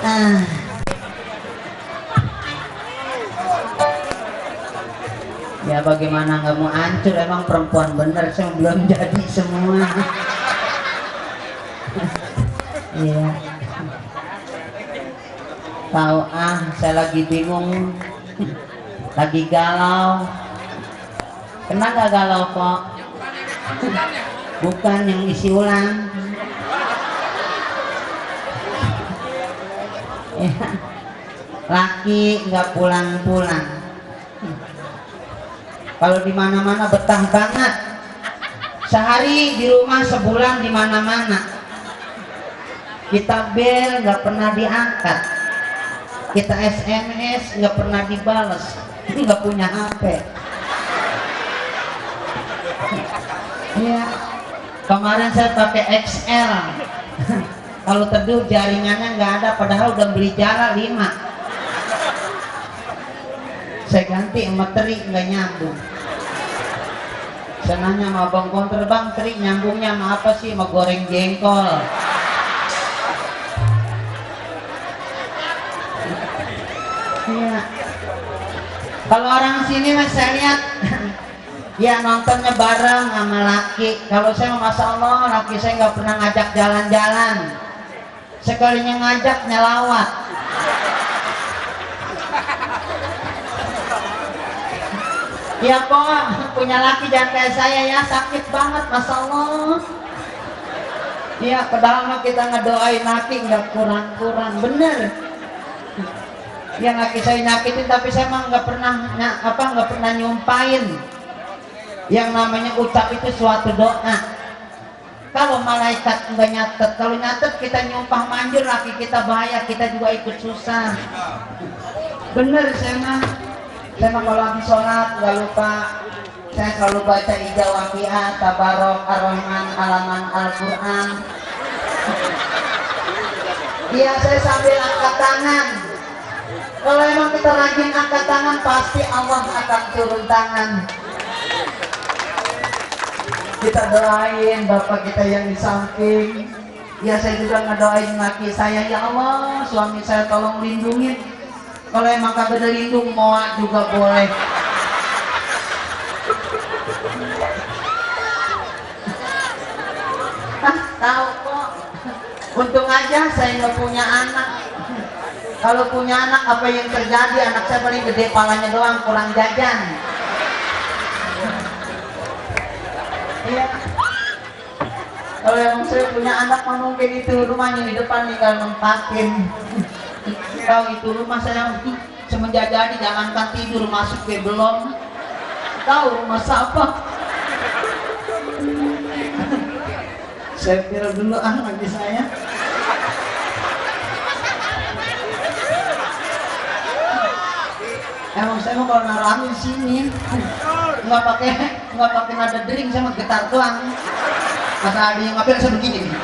Ah. Ya bagaimana nggak mau hancur, emang perempuan bener sih belum jadi semua. Iya. Tahu saya lagi bingung, lagi galau. Kena nggak galau kok? Bukan yang isi ulang. Ya. Laki nggak pulang-pulang. Kalau di mana-mana betah banget. Sehari di rumah, sebulan di mana-mana. Kita bel nggak pernah diangkat. Kita SMS nggak pernah dibales. Ini nggak punya HP. Iya. Kemarin saya pakai XL. Kalau teduh jaringannya nggak ada, padahal udah beli jarak 5. Saya ganti sama teri nggak nyambung. Saya nanya sama abang konter, bang teri nyambungnya sama apa sih? Sama goreng jengkol. Iya. Kalau orang sini mas saya lihat ya nontonnya bareng sama laki. Kalau saya masya Allah laki saya nggak pernah ngajak jalan-jalan. Sekalinya ngajak nyelawat. Ya kok punya laki jangan kayak saya ya, sakit banget masya Allah. Ya padahal kita ngedoain laki nggak kurang-kurang bener. Ya laki saya nyakitin tapi saya emang nggak pernah nyumpain. Yang namanya ucap itu suatu doa. Kalau malaikat nggak nyatet, kalau nyatet kita nyumpah manjur laki kita bahaya, kita juga ikut susah. Bener saya mah kalau habis sholat nggak lupa, saya selalu baca ijazah waqiah, tabarok, ar-rahman, alaman, al-Quran. Iya saya sambil angkat tangan. Kalau emang kita rajin angkat tangan pasti Allah akan turun tangan. Kita doain bapak kita yang di samping. Ya saya juga ngedoain laki saya, ya Allah suami saya tolong lindungin. Kalau emang kagak ada lindung moa juga boleh. Tahu kok. Untung aja saya nggak punya anak. Kalau punya anak apa yang terjadi? Anak saya paling gede palanya doang, kurang jajan. Iya. Kalau yang saya punya anak mungkin itu rumahnya di depan tinggal nempatin. Tahu itu rumah saya semenjak jadi jangankan tidur masuk ke belum. Tahu rumah siapa? Saya kira dulu lagi saya. Emang saya mau kalau naruh di sini nggak pakai nada dering sama gitar doang. Masa ada yang ngambil saya begini nih.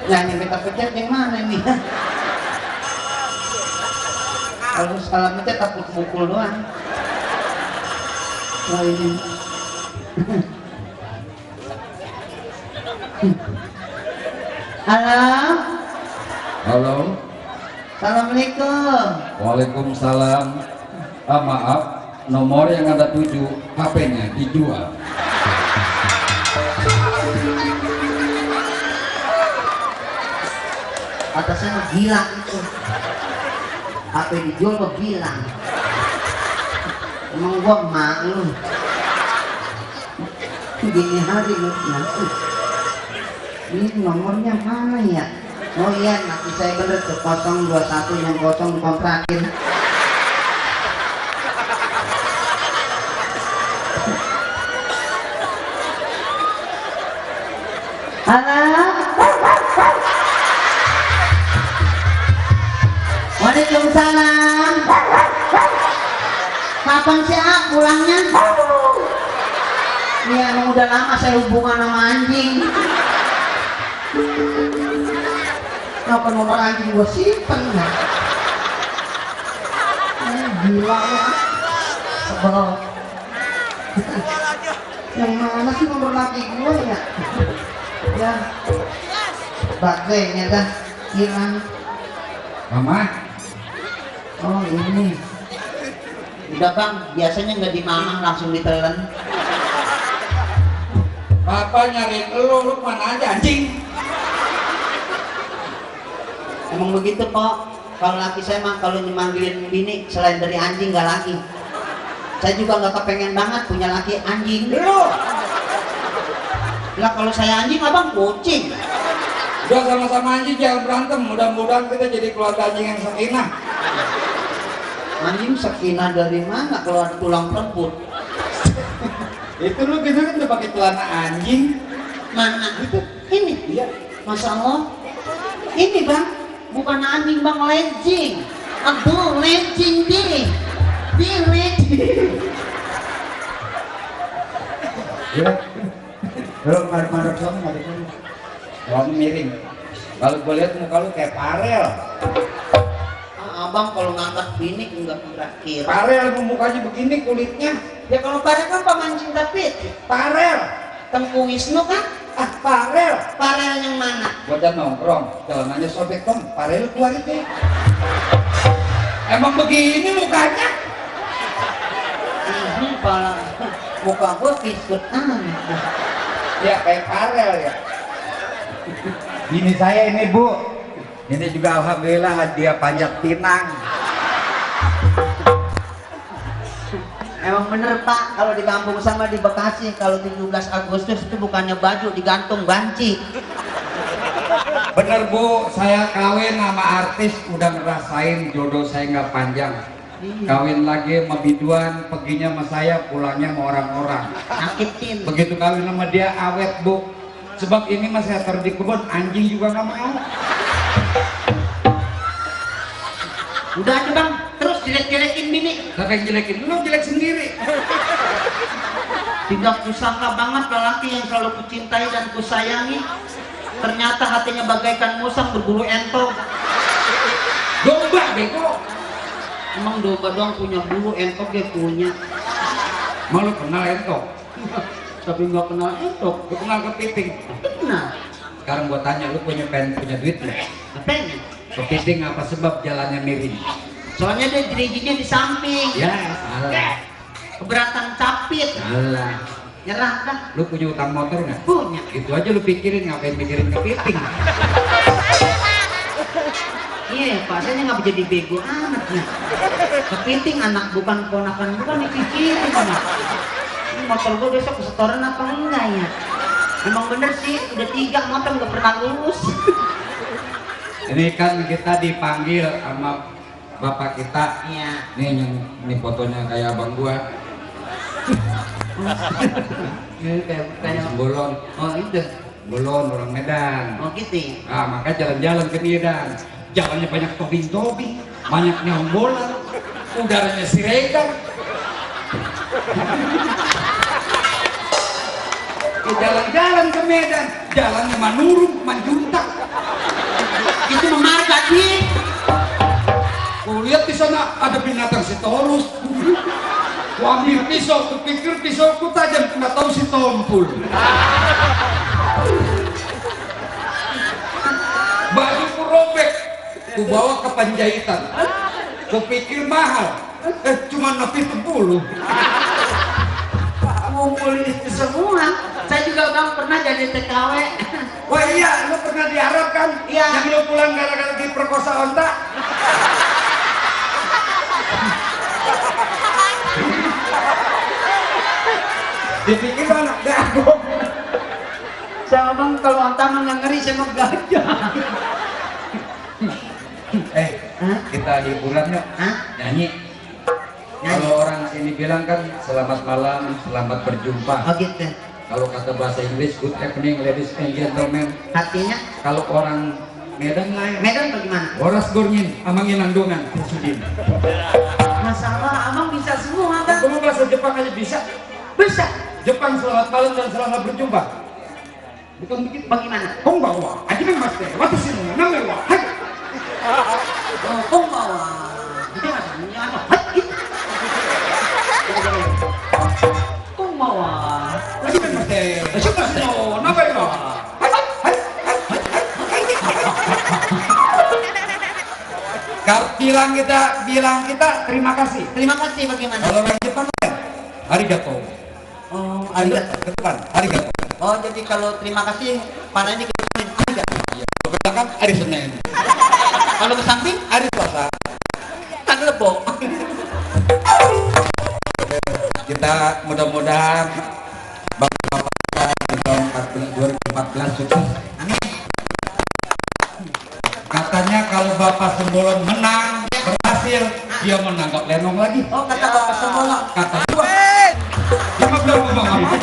Yang kita pencet yang mana nih? Kalau skala pencet takut mukul doang. Nah ini. Halo. Halo. Assalamualaikum. Waalaikumsalam. Maaf, nomor yang Anda tuju HP-nya dijual. Atasnya gila itu. HP dijual kok bilang. Emang gua malu. Gini hari lu ini nomornya mana ya? Oh iya, nanti saya bener ke 021 yang kosong kontrakin. Halo. Waalaikumsalam. Kapan sih pulangnya? Iya, emang udah lama saya hubungan sama anjing. Kenapa nomor anjing gue simpen ya? Gila ya. Sebel. Yang mana sih nomor laki gue ya? Ya, baterainya dah hilang. Mama, Oh ini. Udah bang, biasanya nggak dimamah langsung ditelan. Papa nyariin lu mana aja anjing? Emang begitu kok. Kalau laki saya mah kalau dimanggilin bini selain dari anjing nggak lagi. Saya juga nggak kepengen banget punya laki anjing. Lu Lah kalau saya anjing abang kucing. udah sama-sama anjing jangan berantem. Mudah-mudahan kita jadi keluarga anjing yang sakinah. Anjing sakinah dari mana kalau ada tulang rumput? Itu lu gitu kan udah pakai celana anjing. Mana? Itu ini. Iya. Masya Allah. Ini bang, bukan anjing bang, legging. Aduh, legging deh. Di legging. Ya. Lu mandor sama nggak ada. Kalau miring. Kalau gue lihat muka lu kayak Parel. Abang kalau ngangkat bini enggak kira-kira. Parel mukanya begini kulitnya. Ya kalau Parel kan pemancing tapi Parel. Tengku Wisnu kan? Ah, Parel. Parel yang mana? Bocah nongkrong, jalanannya sobek dong. Parel keluar itu. Emang begini mukanya? Ini pala muka gua kisut Ya kayak Parel ya. Bini saya ini Bu, ini juga alhamdulillah hadiah panjat pinang. Emang bener Pak, kalau di kampung sama di Bekasi kalau 17 Agustus itu bukannya baju digantung banci. Bener Bu, saya kawin sama artis udah ngerasain jodoh saya nggak panjang. Kawin lagi sama biduan, perginya sama saya, pulangnya sama orang-orang. Nyakitin. Begitu kawin sama dia awet Bu. Sebab ini mas saya taruh di kebun, anjing juga nggak mau. Udah aja bang, terus jelek-jelekin bini. Siapa yang jelekin? Lu jelek sendiri. Tidak kusangka banget lelaki yang selalu kucintai dan kusayangi ternyata hatinya bagaikan musang berbulu entog. Domba bego. Emang domba doang punya bulu, entog dia punya. Malu kenal entok. Tapi nggak kenal entog. Lu kenal kepiting. Nah, Sekarang gua tanya, lu punya duit nggak? apa ini? Kepiting apa sebab jalannya miring? Soalnya dia diriginya di samping. Ya salah. Keberatan capit. Salah. Nyerah dah. Lu punya utang motor nggak? Punya. Itu aja lu pikirin, ngapain mikirin kepiting? Iya Pak, saya nggak jadi bego amat nih. Kepiting anak bukan ponakan, bukan dipikirin anak. Ini motor gue besok kesetoran apa enggak ya? Emang bener sih, udah 3 motor nggak pernah lulus. Ini kan kita dipanggil sama bapak kita. Iya. Nih yang ini fotonya kayak abang gua. Ini kayak Bolon. oh itu. Bolon orang Medan. Oh gitu ya. Ah, maka jalan-jalan ke Medan. Jalannya banyak tobing-tobing, banyak neon bola, udaranya siregar. Jalan-jalan ke Medan, jalannya manurung, manjuntak. Itu memarga sih. Ku lihat di sana ada binatang sitorus. Ku ambil pisau, ku pikir pisau ku tajam, nggak tahu si tompul. Baju ku robek, ku bawa ke Panjaitan. Ku pikir mahal, cuma napi 10. Ngumpulin itu semua. Saya juga bang pernah jadi TKW. Wah iya, lu pernah di Arab kan? Iya. Yang lu pulang gara-gara diperkosa onta. Dipikir anak gagok. Saya bang kalau onta mah nggak ngeri, saya mau gajah. Hah? Kita liburan yuk. Hah? Nyanyi. Kalau orang sini bilang kan selamat malam, selamat berjumpa. Oh gitu. Kalau kata bahasa Inggris, good evening ladies and gentlemen. Artinya Kalau orang Medan lain. Medan bagaimana? Horas Gurnin, amangin landungan, Sudin. Masalah abang bisa semua bang. Kamu bahasa Jepang aja bisa. Bisa. Jepang selamat malam dan selamat berjumpa. Bukan begitu. Bagaimana? Konbanwa, hajimemashite, watashi no name wa hai. Oh, konbanwa. Itu nggak ada. Hai, gitu. Konbanwa. Kalau bilang kita terima kasih. Terima kasih bagaimana? Kalau orang Jepang kan arigato. Oh, arigato. Ke depan, arigato. Oh, jadi kalau terima kasih panahnya dikeluarin arigato. Kalau ke belakang hari Senin. Kalau ke samping Hari Selasa. kan lebo. Kita mudah-mudahan Bapak kita di tahun 2014 sukses. Katanya kalau Bapak Sembolon menang, berhasil, dia menanggap Lenong lagi. Oh, kata Bapak Sembolon. Kata gua. Cuma belum ngomong apa.